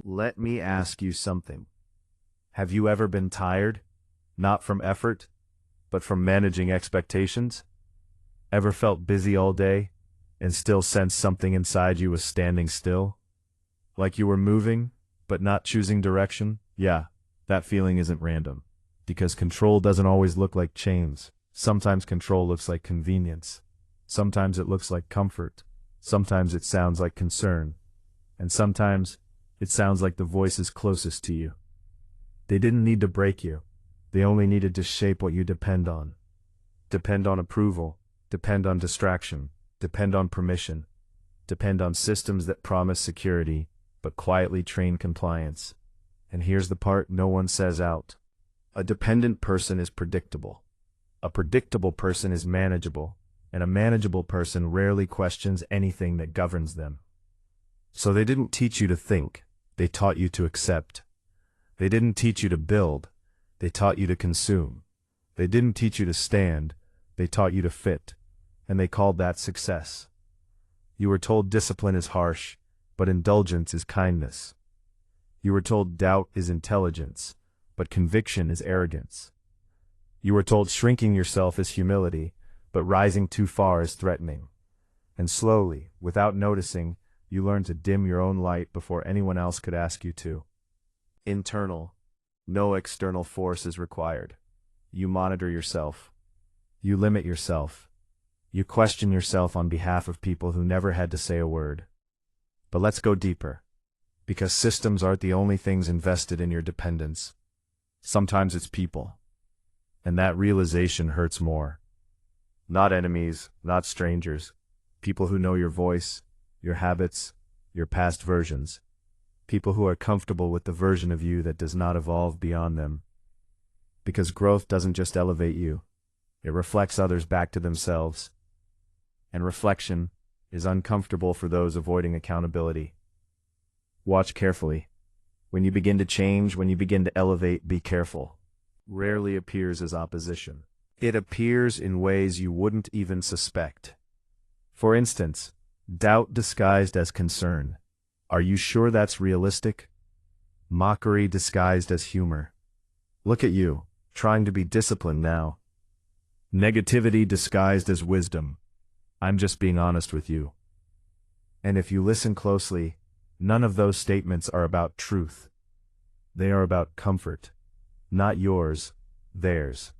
Let me ask you something. Have you ever been tired? Not from effort, but from managing expectations? Ever felt busy all day and still sensed something inside you was standing still? Like you were moving, but not choosing direction? Yeah, that feeling isn't random. Because control doesn't always look like chains. Sometimes control looks like convenience. Sometimes it looks like comfort. Sometimes it sounds like concern. And sometimes it sounds like the voices closest to you. They didn't need to break you. They only needed to shape what you depend on. Depend on approval. Depend on distraction. Depend on permission. Depend on systems that promise security, but quietly train compliance. And here's the part no one says out. A dependent person is predictable. A predictable person is manageable. And a manageable person rarely questions anything that governs them. So they didn't teach you to think. They taught you to accept. They didn't teach you to build. They taught you to consume. They didn't teach you to stand. They taught you to fit. And they called that success. You were told discipline is harsh, but indulgence is kindness. You were told doubt is intelligence, but conviction is arrogance. You were told shrinking yourself is humility, but rising too far is threatening. And slowly, without noticing, you learned to dim your own light before anyone else could ask you to. Internal. No external force is required. You monitor yourself. You limit yourself. You question yourself on behalf of people who never had to say a word. But let's go deeper. Because systems aren't the only things invested in your dependence. Sometimes it's people. And that realization hurts more. Not enemies, not strangers. People who know your voice, your habits, your past versions. People who are comfortable with the version of you that does not evolve beyond them. Because growth doesn't just elevate you. It reflects others back to themselves. And reflection is uncomfortable for those avoiding accountability. Watch carefully. When you begin to change, when you begin to elevate, be careful. Rarely appears as opposition. It appears in ways you wouldn't even suspect. For instance, doubt disguised as concern. Are you sure that's realistic? Mockery disguised as humor. Look at you, trying to be disciplined now. Negativity disguised as wisdom. I'm just being honest with you. And if you listen closely, none of those statements are about truth. They are about comfort. Not yours, theirs.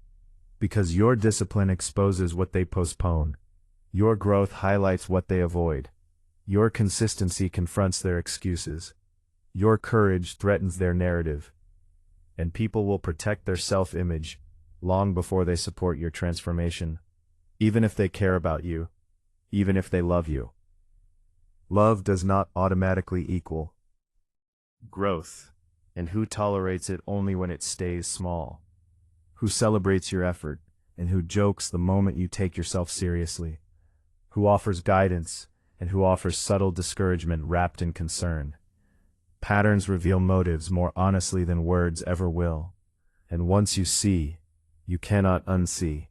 Because your discipline exposes what they postpone. Your growth highlights what they avoid. Your consistency confronts their excuses. Your courage threatens their narrative. And people will protect their self-image long before they support your transformation, even if they care about you, even if they love you. Love does not automatically equal growth, and who tolerates it only when it stays small? Who celebrates your effort, and who jokes the moment you take yourself seriously? Who offers guidance, and who offers subtle discouragement wrapped in concern? Patterns reveal motives more honestly than words ever will. And once you see, you cannot unsee.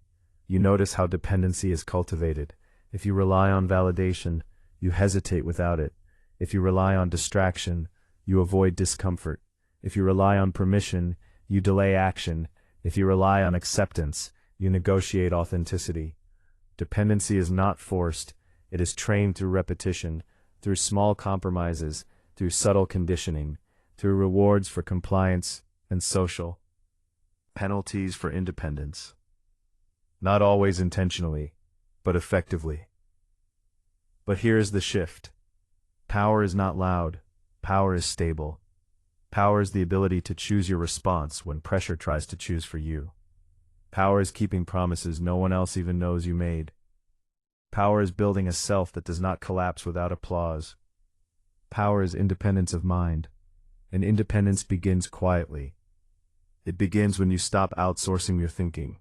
You notice how dependency is cultivated. If you rely on validation, you hesitate without it. If you rely on distraction, you avoid discomfort. If you rely on permission, you delay action. If you rely on acceptance, you negotiate authenticity. Dependency is not forced. It is trained through repetition, through small compromises, through subtle conditioning, through rewards for compliance and social penalties for independence. Not always intentionally, but effectively. But here is the shift. Power is not loud. Power is stable. Power is the ability to choose your response when pressure tries to choose for you. Power is keeping promises no one else even knows you made. Power is building a self that does not collapse without applause. Power is independence of mind, and independence begins quietly. It begins when you stop outsourcing your thinking,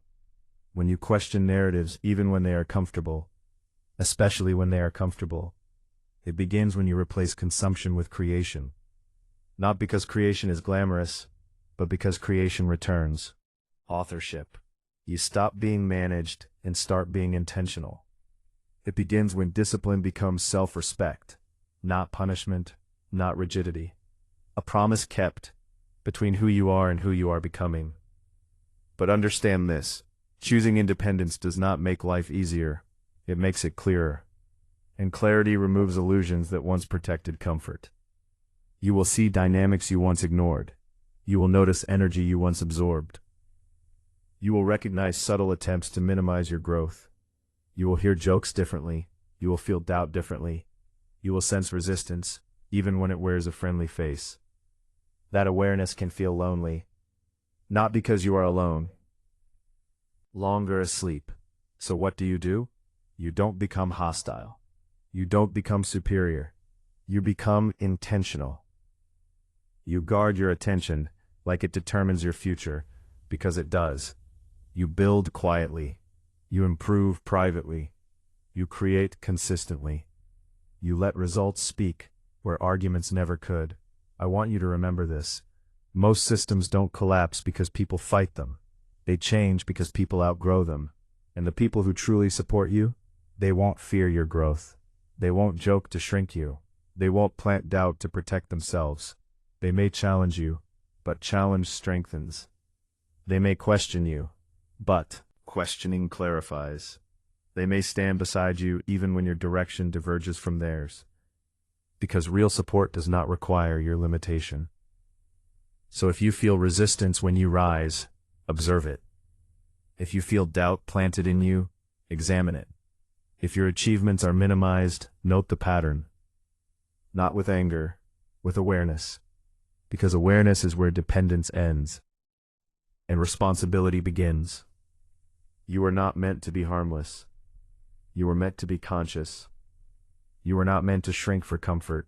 when you question narratives even when they are comfortable, especially when they are comfortable. It begins when you replace consumption with creation. Not because creation is glamorous, but because creation returns. Authorship. You stop being managed and start being intentional. It begins when discipline becomes self-respect, not punishment, not rigidity. a promise kept between who you are and who you are becoming. But understand this, choosing independence does not make life easier, it makes it clearer. And clarity removes illusions that once protected comfort. You will see dynamics you once ignored. You will notice energy you once absorbed. You will recognize subtle attempts to minimize your growth. You will hear jokes differently. You will feel doubt differently. You will sense resistance, even when it wears a friendly face. That awareness can feel lonely. Not because you are alone. Longer asleep. So what do? You don't become hostile. You don't become superior. You become intentional. You guard your attention like it determines your future, because it does. You build quietly. You improve privately. You create consistently. You let results speak where arguments never could. I want you to remember this. Most systems don't collapse because people fight them. They change because people outgrow them. And the people who truly support you, they won't fear your growth. They won't joke to shrink you. They won't plant doubt to protect themselves. They may challenge you, but challenge strengthens. They may question you, but questioning clarifies. They may stand beside you even when your direction diverges from theirs. Because real support does not require your limitation. So if you feel resistance when you rise, observe it. If you feel doubt planted in you, examine it. If your achievements are minimized, note the pattern. Not with anger, with awareness. Because awareness is where dependence ends and responsibility begins. You are not meant to be harmless. You were meant to be conscious. You were not meant to shrink for comfort.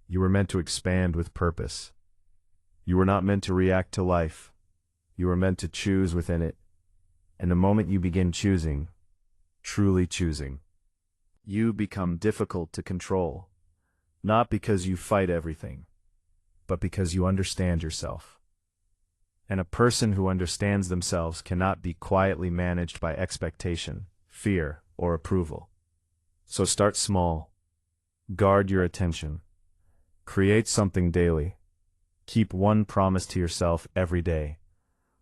You were meant to expand with purpose. You were not meant to react to life. You were meant to choose within it. And the moment you begin choosing, truly choosing, you become difficult to control, not because you fight everything, but because you understand yourself. And a person who understands themselves cannot be quietly managed by expectation, fear, or approval. So start small. Guard your attention. Create something daily. Keep one promise to yourself every day.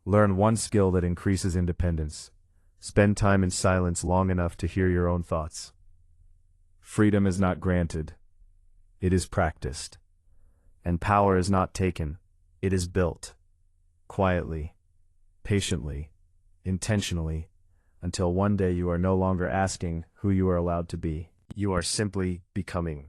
Learn one skill that increases independence. Spend time in silence long enough to hear your own thoughts. Freedom is not granted. It is practiced. And power is not taken. It is built. Quietly, patiently, intentionally, until one day you are no longer asking who you are allowed to be. You are simply becoming.